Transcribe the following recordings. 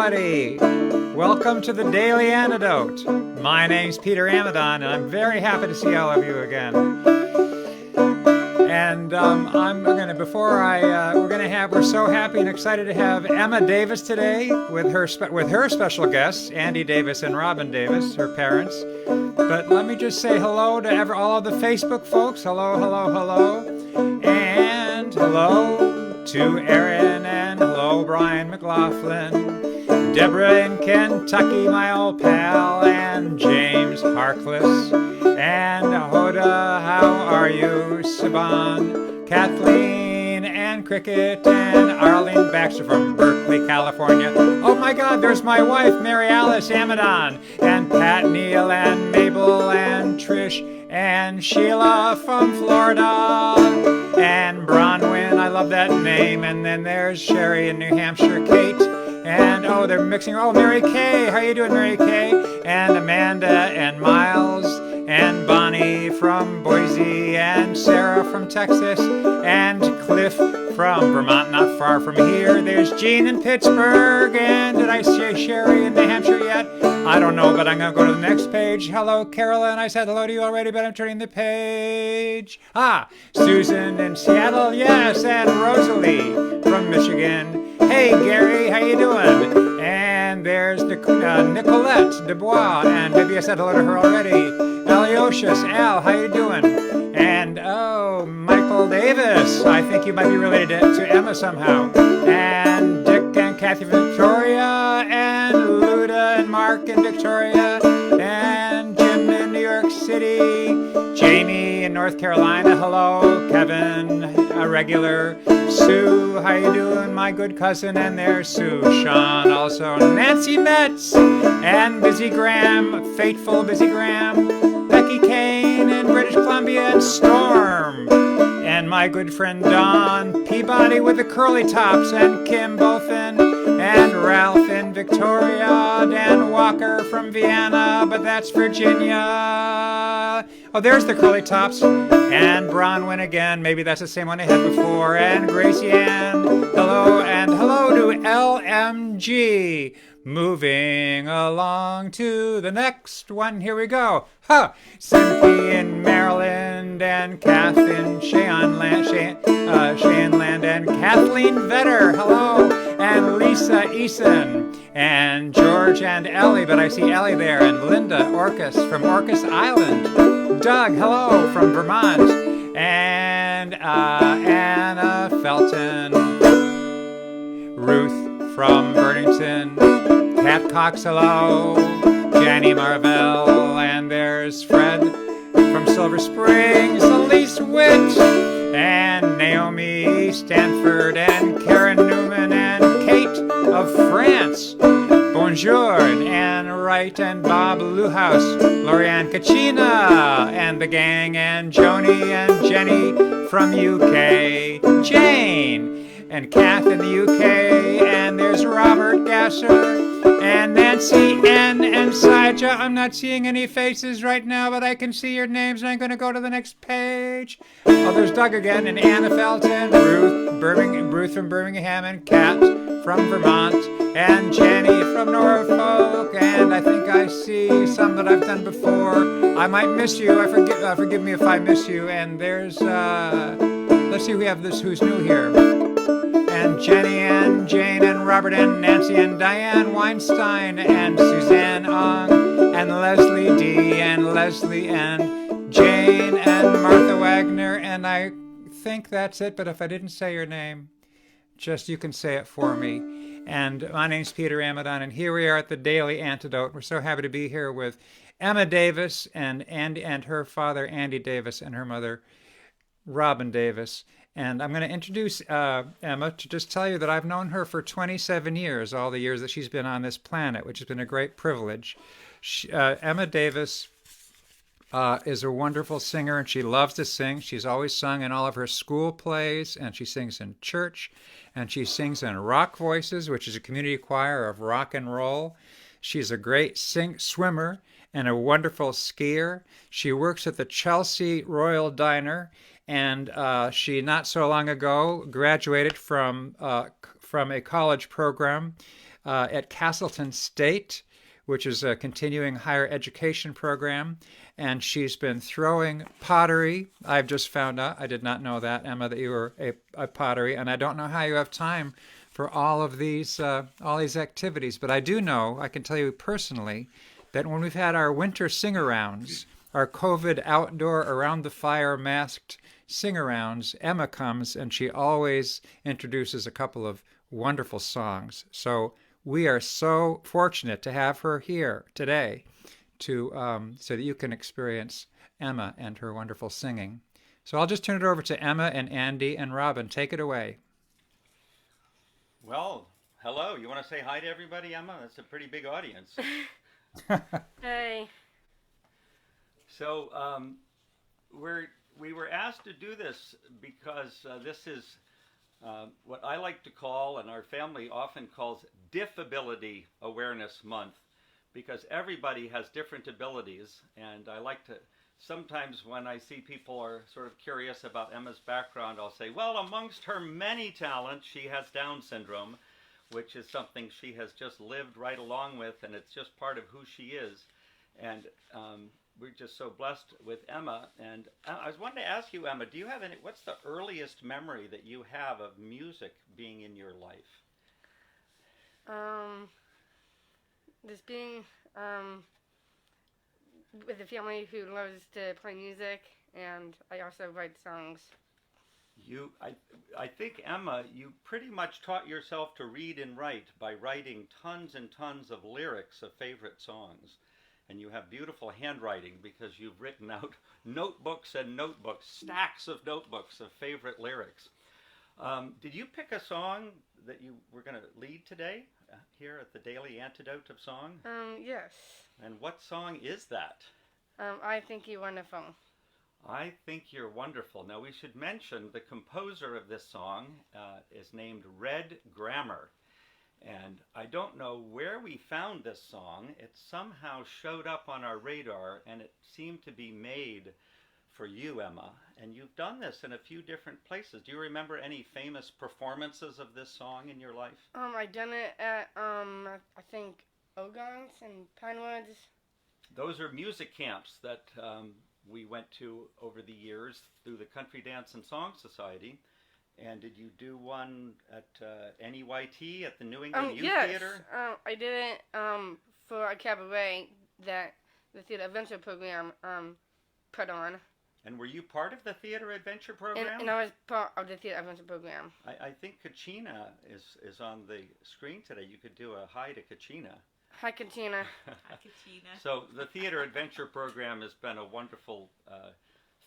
everybody. Welcome to the Daily Antidote. My name's Peter Amadon, and I'm very happy to see all of you again. And we're so happy and excited to have Emma Davis today with her special guests, Andy Davis and Robin Davis, her parents. But let me just say hello to all of the Facebook folks. Hello, hello, hello. And hello to Erin, and hello, Brian McLaughlin. Deborah in Kentucky, my old pal, and James Harkless. And Hoda, how are you? Saban, Kathleen, and Cricket, and Arlene Baxter from Berkeley, California. Oh my God, there's my wife, Mary Alice Amadon, and Pat Neal, and Mabel, and Trish, and Sheila from Florida, and Bronwyn, I love that name. And then there's Sherry in New Hampshire, Kate, and they're mixing. Oh, Mary Kay, how you doing, Mary Kay? And Amanda, and Miles, and Bonnie from Boise, and Sarah from Texas, and Cliff from Vermont, not far from here. There's Jean in Pittsburgh, and did I say Sherry in New Hampshire yet? I don't know, but I'm going to go to the next page. Hello, Carolyn. I said hello to you already, but I'm turning the page. Susan in Seattle, yes, and Rosalie from Michigan. Hey, Gary, how you doing? And there's Nicolette Dubois, and maybe I said hello to her already. Alyosius, Al, how you doing? And, Michael Davis, I think you might be related to Emma somehow. And Dick and Kathy Victoria, and Luda and Mark in Victoria, and Jim in New York City, Jamie in North Carolina, hello, Kevin, a regular, Sue, how you doing, my good cousin, and there's Sue, Sean, also, Nancy Metz, and Busy Graham, faithful Busy Graham, Becky Kane in British Columbia, and Storm, and my good friend Don Peabody with the curly tops, and Kim Bothan, and Ralph in Victoria, Dan Walker from Vienna, but that's Virginia. Oh, there's the curly tops, and Bronwyn again, maybe that's the same one I had before, and Gracie Ann, hello, and hello to LMG. Moving along to the next one, here we go. Cynthia in Maryland, and Kath in Cheyenneland, and Kathleen Vetter, hello, and Lisa Eason, and George and Ellie, but I see Ellie there, and Linda Orcus from Orcas Island, Doug, hello, from Vermont, and Anna Felton, Ruth from Burlington, Pat Cox, hello, Jenny Marvell, and there's Fred from Silver Springs, Elise Witt, and Naomi Stanford, and Karen Newman, and Kate of France, bonjour, and Anne Wright, and Bob Luhouse, Lorianne Kachina, and the gang, and Joni and Jenny from UK, Jane, and Kath in the UK, and there's Robert Gasser, and Nancy N. and Saja. I'm not seeing any faces right now, but I can see your names, and I'm going to go to the next page. Oh, there's Doug again, and Anna Felton, Ruth from Birmingham, and Kat from Vermont, and Jenny from Norfolk, and I think I see some that I've done before. I might miss you. Forgive me if I miss you. And there's, let's see, we have this who's new here. And Jenny and Jane and Robert and Nancy and Diane Weinstein and Suzanne Ong and Leslie D and Leslie and Jane and Martha Wagner, and I think that's it, but if I didn't say your name, just you can say it for me. And my name's Peter Amadon, and here we are at the Daily Antidote. We're so happy to be here with Emma Davis and her father, Andy Davis, and her mother, Robin Davis. And I'm going to introduce Emma to just tell you that I've known her for 27 years, all the years that she's been on this planet, which has been a great privilege. Emma Davis is a wonderful singer, and she loves to sing. She's always sung in all of her school plays, and she sings in church, and she sings in Rock Voices, which is a community choir of rock and roll. She's a great swimmer and a wonderful skier. She works at the Chelsea Royal Diner, and she not so long ago graduated from a college program at Castleton State, which is a continuing higher education program. And she's been throwing pottery. I've just found out, I did not know that, Emma, that you were a pottery. And I don't know how you have time for all these activities. But I do know, I can tell you personally, that when we've had our winter sing-arounds, our COVID outdoor around the fire masked sing-arounds, Emma comes and she always introduces a couple of wonderful songs. So we are so fortunate to have her here today to so that you can experience Emma and her wonderful singing. So I'll just turn it over to Emma and Andy and Robin. Take it away. Well, hello. You want to say hi to everybody, Emma? That's a pretty big audience. Hey. So we were asked to do this because this is what I like to call, and our family often calls, Diffability Awareness Month, because everybody has different abilities. And I like to, sometimes when I see people are sort of curious about Emma's background, I'll say, well, amongst her many talents, she has Down syndrome, which is something she has just lived right along with, and it's just part of who she is. And we're just so blessed with Emma. And I was wanting to ask you, Emma, do you have any, what's the earliest memory that you have of music being in your life? Just being with a family who loves to play music, and I also write songs. I think, Emma, you pretty much taught yourself to read and write by writing tons and tons of lyrics of favorite songs. And you have beautiful handwriting because you've written out notebooks and notebooks, stacks of notebooks of favorite lyrics. Did you pick a song that you were going to lead today here at the Daily Antidote of Song? Yes. And what song is that? I Think You're Wonderful. I Think You're Wonderful. Now we should mention the composer of this song is named Red Grammer. And I don't know where we found this song. It somehow showed up on our radar, and it seemed to be made for you, Emma. And you've done this in a few different places. Do you remember any famous performances of this song in your life? I done it at I think Ogons and Pinewoods. Those are music camps that we went to over the years through the Country Dance and Song Society. And did you do one at NEYT at the New England Youth Theater? I did it for a cabaret that the Theater Adventure program put on. And were you part of the Theater Adventure program? And I was part of the Theater Adventure program. I think Kachina is on the screen today. You could do a hi to Kachina. Hi, Katina. Hi, Katina. So the Theater Adventure program has been a wonderful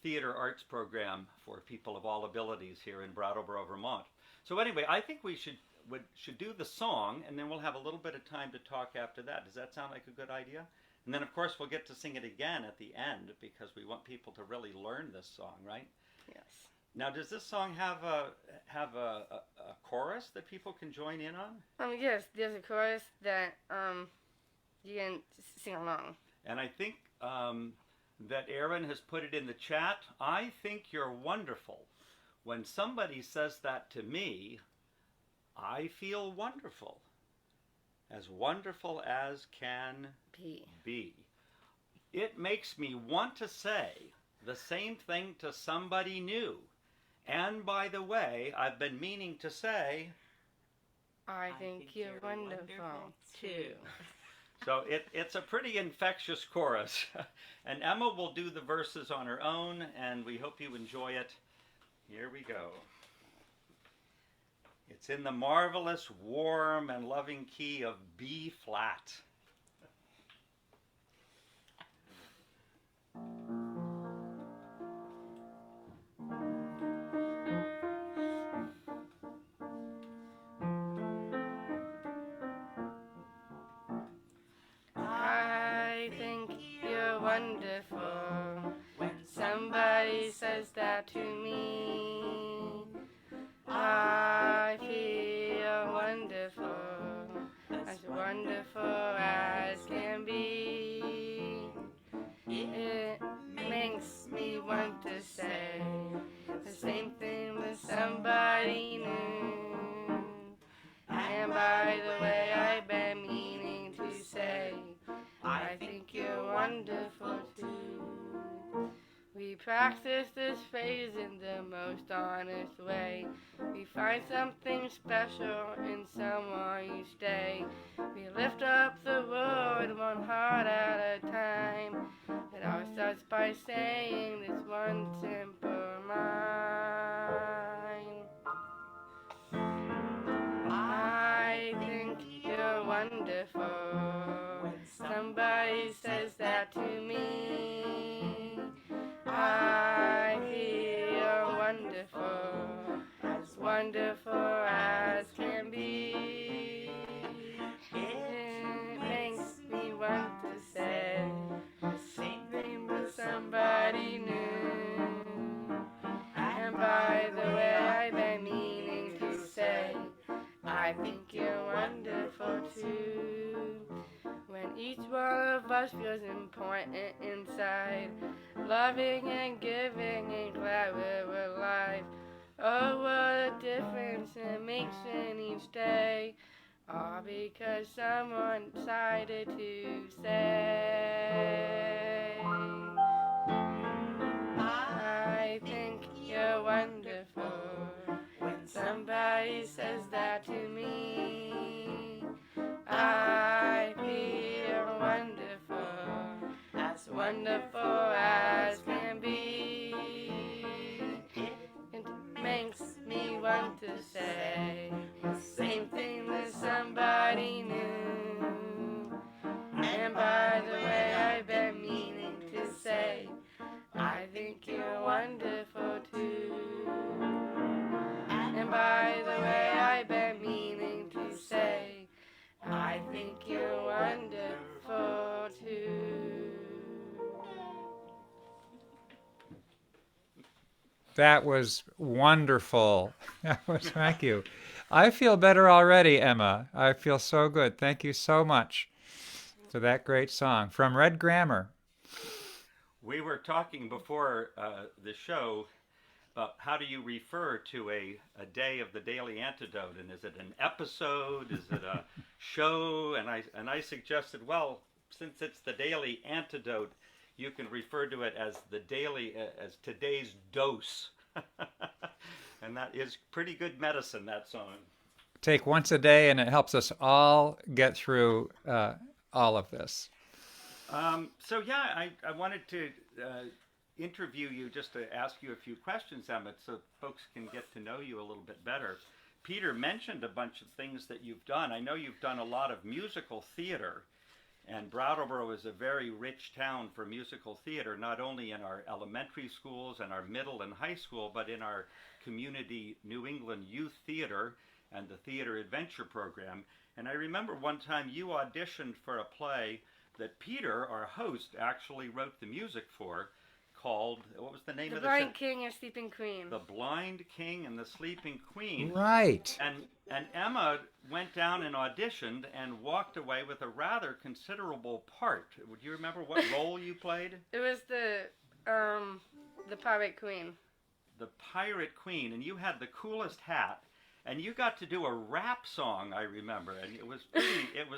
theater arts program for people of all abilities here in Brattleboro, Vermont. So anyway, I think we should do the song, and then we'll have a little bit of time to talk after that. Does that sound like a good idea? And then, of course, we'll get to sing it again at the end because we want people to really learn this song, right? Yes. Now, does this song have a chorus that people can join in on? Yes, there's a chorus that you can sing along. And I think that Aaron has put it in the chat. I think you're wonderful. When somebody says that to me, I feel wonderful. As wonderful as can be. It makes me want to say the same thing to somebody new. And by the way, I've been meaning to say, I think you're wonderful too. So it's a pretty infectious chorus. And Emma will do the verses on her own, and we hope you enjoy it. Here we go. It's in the marvelous, warm, and loving key of B flat. I think you're wonderful. When somebody says that to me, I feel wonderful, as wonderful as can be. It makes me want to say the same thing with somebody new. And by the way, I bet wonderful too. We practice this phrase in the most honest way. We find something special in someone each day. We lift up the world one heart at a time. It all starts by saying this one simple line. I think you're wonderful. When somebody says that to me, I feel wonderful as can be. It makes me want to say the same thing with somebody new. And by the way, I've been meaning to say, I think you're wonderful too. When each one of us feels important inside, loving and giving and glad we're alive. Oh, what a difference it makes in each day. All because someone decided to say, I think you're wonderful. When somebody says that to me, I feel wonderful as can be. It makes me want to say the same thing that somebody new. And by the way, I've been meaning to say, I think you're wonderful too. And by the way, I've been meaning to say, I think you're wonderful too. That was wonderful. Thank you. I feel better already, Emma. I feel so good. Thank you so much for that great song from Red Grammar. We were talking before the show about how do you refer to a day of the Daily Antidote, and is it an episode? Is it a show? And I suggested, well, since it's the Daily Antidote, you can refer to it as the daily, as today's dose. And that is pretty good medicine, that song. Take once a day, and it helps us all get through all of this. So yeah, I wanted to interview you just to ask you a few questions, Emmett, so folks can get to know you a little bit better. Peter mentioned a bunch of things that you've done. I know you've done a lot of musical theater, and Brattleboro is a very rich town for musical theater, not only in our elementary schools and our middle and high school, but in our community New England Youth Theater and the Theater Adventure Program. And I remember one time you auditioned for a play that Peter, our host, actually wrote the music for, called, what was the name of the show? The Blind King and Sleeping Queen. The Blind King and the Sleeping Queen. Right. And Emma went down and auditioned and walked away with a rather considerable part. Would you remember what role you played? It was the Pirate Queen. The Pirate Queen, and you had the coolest hat, and you got to do a rap song, I remember, and it was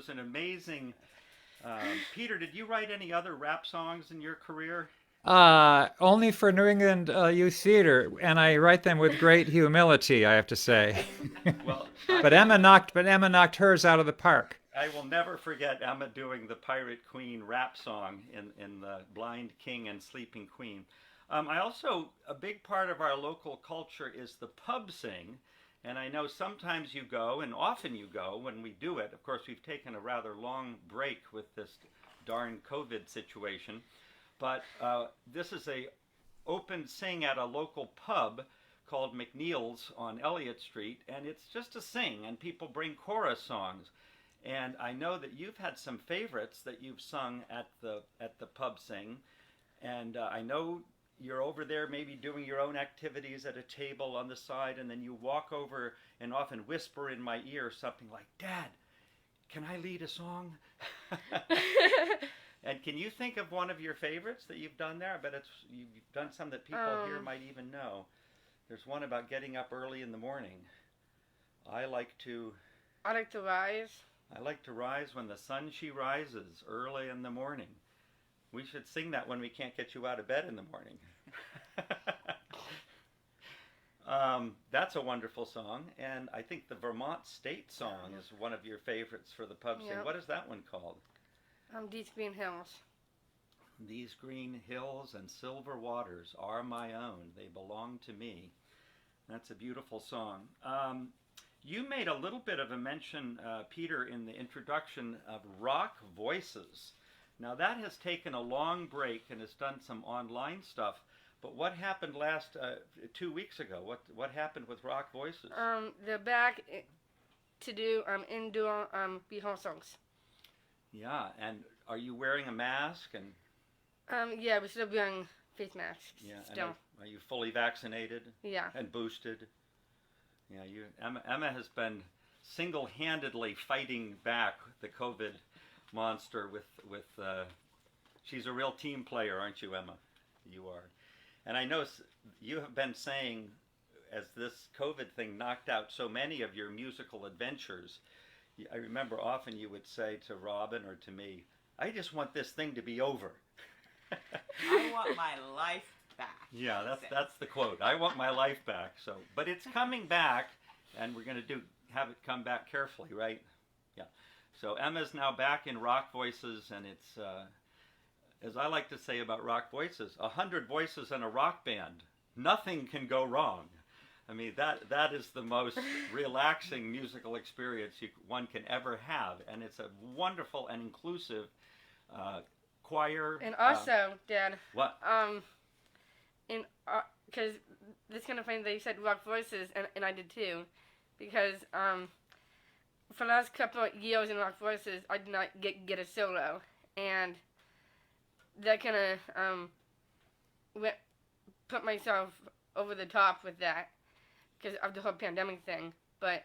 an amazing. Peter, did you write any other rap songs in your career? Only for New England Youth Theater, and I write them with great humility, I have to say. Well, but Emma knocked hers out of the park. I will never forget Emma doing the Pirate Queen rap song in the Blind King and Sleeping Queen. I also, a big part of our local culture is the pub sing. And I know sometimes you go, and often you go when we do it. Of course, we've taken a rather long break with this darn COVID situation. But this is a open sing at a local pub called McNeil's on Elliott Street. And it's just a sing, and people bring chorus songs. And I know that you've had some favorites that you've sung at the pub sing. And I know you're over there maybe doing your own activities at a table on the side, and then you walk over and often whisper in my ear something like, "Dad, can I lead a song?" And can you think of one of your favorites that you've done there? I bet you've done some that people here might even know. There's one about getting up early in the morning. I like to rise. I like to rise when the sun she rises early in the morning. We should sing that when we can't get you out of bed in the morning. That's a wonderful song, and I think the Vermont State song is one of your favorites for the pub sing. Yep. What is that one called? These Green Hills. These green hills and silver waters are my own. They belong to me. That's a beautiful song. You made a little bit of a mention, Peter, in the introduction of rock voices. Now that has taken a long break and has done some online stuff. But what happened last 2 weeks ago? What happened with rock voices? They're back to do indoor rehearsals. Yeah, and are you wearing a mask? And Yeah, we're still wearing face masks. yeah, Still. and are you fully vaccinated? Yeah. And boosted? Yeah, Emma has been single-handedly fighting back the COVID monster with she's a real team player, aren't you, Emma? You are. And I know you have been saying, as this COVID thing knocked out so many of your musical adventures, I remember often you would say to Robin or to me, I just want this thing to be over. I want my life back. Yeah, that's the quote. I want my life back. So, but it's coming back, and we're going to have it come back carefully, right? Yeah. So Emma's now back in Rock Voices, and it's as I like to say about Rock Voices, 100 voices in a rock band. Nothing can go wrong. I mean, that is the most relaxing musical experience one can ever have, and it's a wonderful and inclusive choir. And also, Dad. What? Because this kind of funny that you said rock voices, and I did too, because for the last couple of years in rock voices, I did not get a solo, and that kind of put myself over the top with that because of the whole pandemic thing. But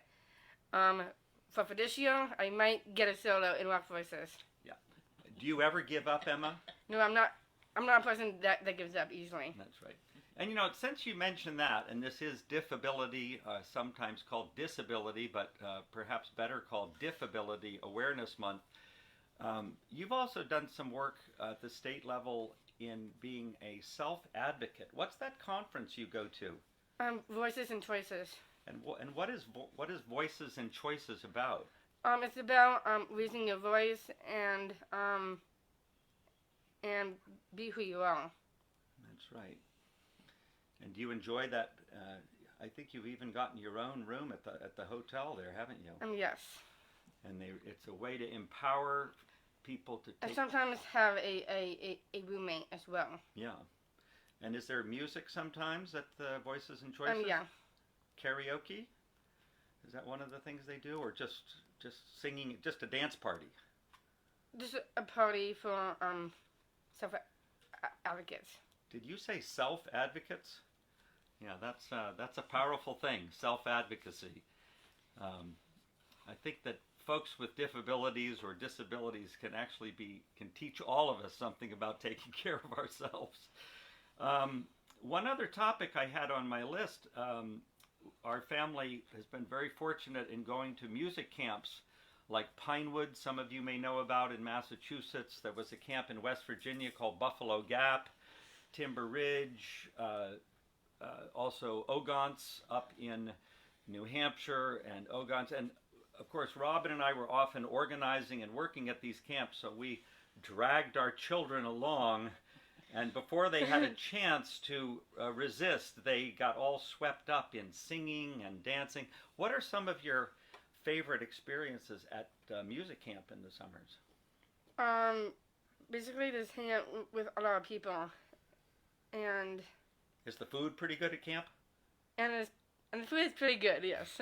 for this year, I might get a solo in rock voices. Yeah. Do you ever give up, Emma? No, I'm not. I'm not a person that gives up easily. That's right. And you know, since you mentioned that, and this is Diffability, sometimes called disability, but perhaps better called Diffability Awareness Month, you've also done some work at the state level in being a self-advocate. What's that conference you go to? Voices and Choices. And what is Voices and Choices about? It's about raising your voice and be who you are. That's right. And do you enjoy that? I think you've even gotten your own room at the hotel there, haven't you? Yes. And it's a way to empower people to take... I sometimes have a roommate as well. Yeah. And is there music sometimes at the Voices and Choices? Yeah. Karaoke? Is that one of the things they do? Or just singing, just a dance party? Just a party for self-advocates. Did you say self-advocates? Yeah, that's a powerful thing, self-advocacy. I think that folks with disabilities or disabilities can teach all of us something about taking care of ourselves. One other topic I had on my list, our family has been very fortunate in going to music camps like Pinewood, some of you may know about in Massachusetts. There was a camp in West Virginia called Buffalo Gap, Timber Ridge, also Ogontz up in New Hampshire, and Ogontz. And of course, Robin and I were often organizing and working at these camps, so we dragged our children along. And before they had a chance to resist, they got all swept up in singing and dancing. What are some of your favorite experiences at music camp in the summers? Basically just hang out with a lot of people. And is the food pretty good at camp? And the food is pretty good, yes.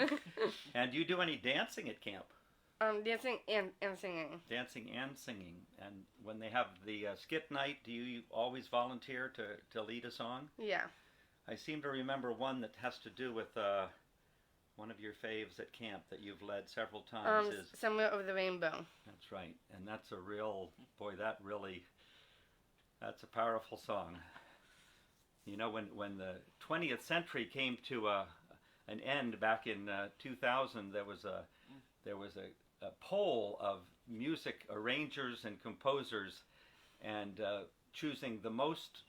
And do you do any dancing at camp? Dancing and singing. Dancing and singing. And when they have the skit night, do you always volunteer to lead a song? Yeah. I seem to remember one that has to do with one of your faves at camp that you've led several times. Somewhere Over the Rainbow. That's right. And that's a real, that's a powerful song. You know, when the 20th century came to an end back in 2000, there was a poll of music arrangers and composers, and choosing the most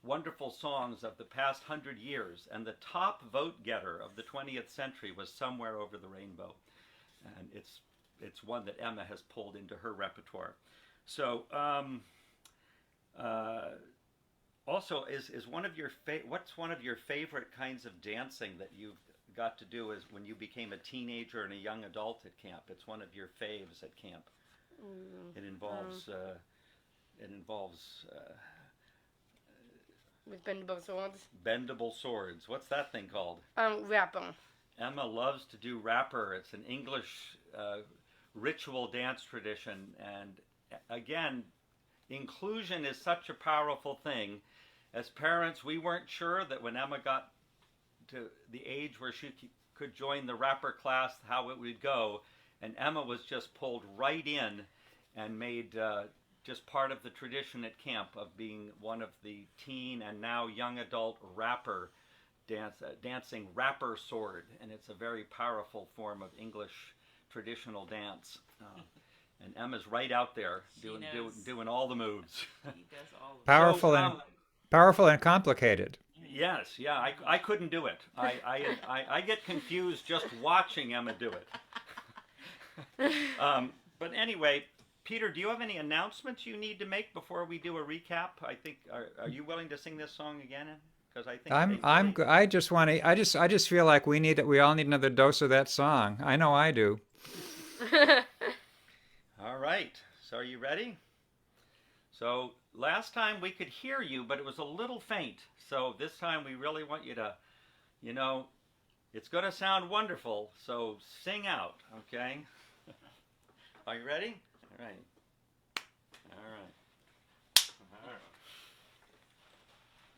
wonderful songs of the past 100 years. And the top vote getter of the 20th century was Somewhere Over the Rainbow. And it's one that Emma has pulled into her repertoire. So also, is one of your what's one of your favorite kinds of dancing that you've got to do is when you became a teenager and a young adult at camp? It's one of your faves at camp. It involves with bendable swords. Bendable swords. What's that thing called? Rapper. Emma loves to do rapper. It's an English ritual dance tradition, and again, inclusion is such a powerful thing. As parents, we weren't sure that when Emma got to the age where she could join the rapper class, how it would go. And Emma was just pulled right in and made just part of the tradition at camp of being one of the teen and now young adult rapper dancing rapper sword. And it's a very powerful form of English traditional dance. And Emma's right out there doing all the moves. He does all of Powerful and complicated. Yes, yeah, I couldn't do it. I get confused just watching Emma do it. But anyway, Peter, do you have any announcements you need to make before we do a recap? I think are you willing to sing this song again? Because I think I just want to. I just feel like we all need another dose of that song. I know I do. All right. So are you ready? So last time we could hear you, but it was a little faint. So this time we really want you to, it's going to sound wonderful. So sing out, okay? Are you ready? All right. All right. All right.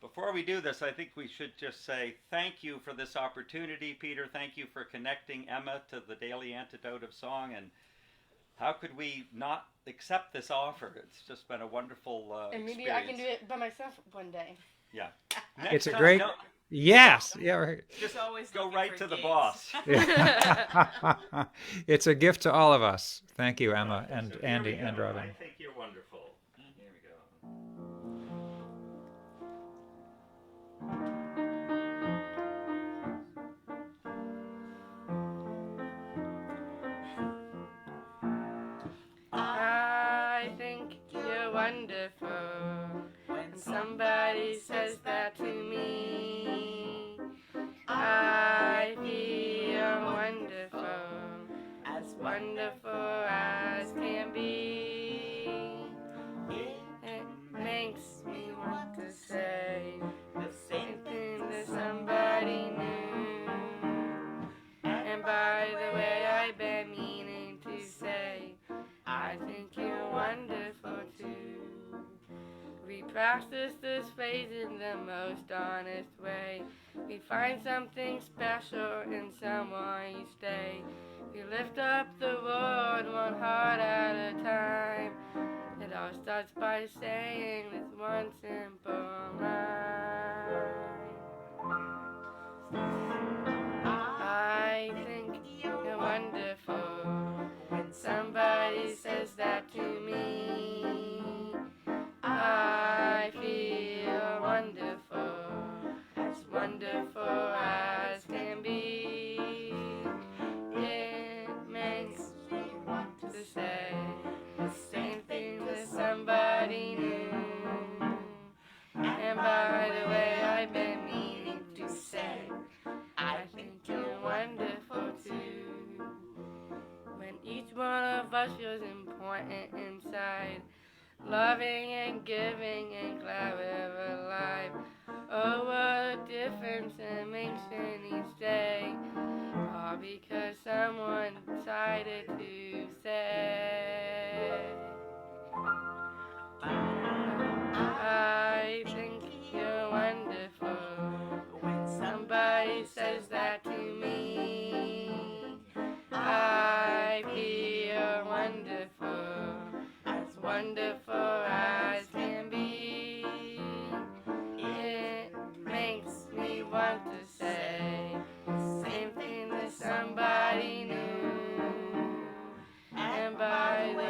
Before we do this, I think we should just say thank you for this opportunity, Peter. Thank you for connecting Emma to the Daily Antidote of Song. And how could we not accept this offer? It's just been a wonderful And maybe experience. I can do it by myself one day. Yeah. It's a great. Yes. Yeah. Right. Just always go looking right for to the gigs. boss. It's a gift to all of us. Thank you, Emma and So here Andy we go. and Robin. I think you're wonderful. Here we go. I think you're wonderful. When somebody says that to me, I feel wonderful as can be. It makes me want to say the same thing to somebody new. And by the way, I've been meaning to say, I think you're wonderful too. We practice this phrase in the most honest way. We find something special in someone you stay. We lift up the world one heart at a time. It all starts by saying this one simple line. I think you're wonderful. When somebody says that to me, I feel wonderful as can be. It makes me want to say the same thing to somebody new. And by the way, I've been meaning to say, I think you're wonderful too. When each one of us feels important inside, loving and giving and glad we're alive. Oh, what a difference it makes in each day. All because someone decided to say, I think you're wonderful. When somebody says that to me, I feel wonderful as can be. It makes me want to say the same thing to somebody new. And by the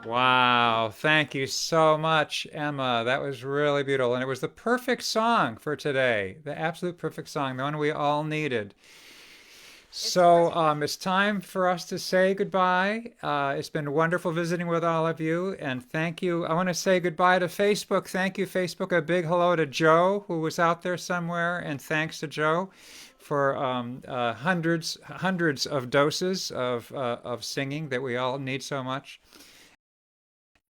Wow. Thank you so much, Emma. That was really beautiful. And it was the perfect song for today. The absolute perfect song, the one we all needed. So it's time for us to say goodbye. It's been wonderful visiting with all of you, and thank you. I want to say goodbye to Facebook. Thank you, Facebook. A big hello to Joe, who was out there somewhere, and thanks to Joe for hundreds of doses of singing that we all need so much.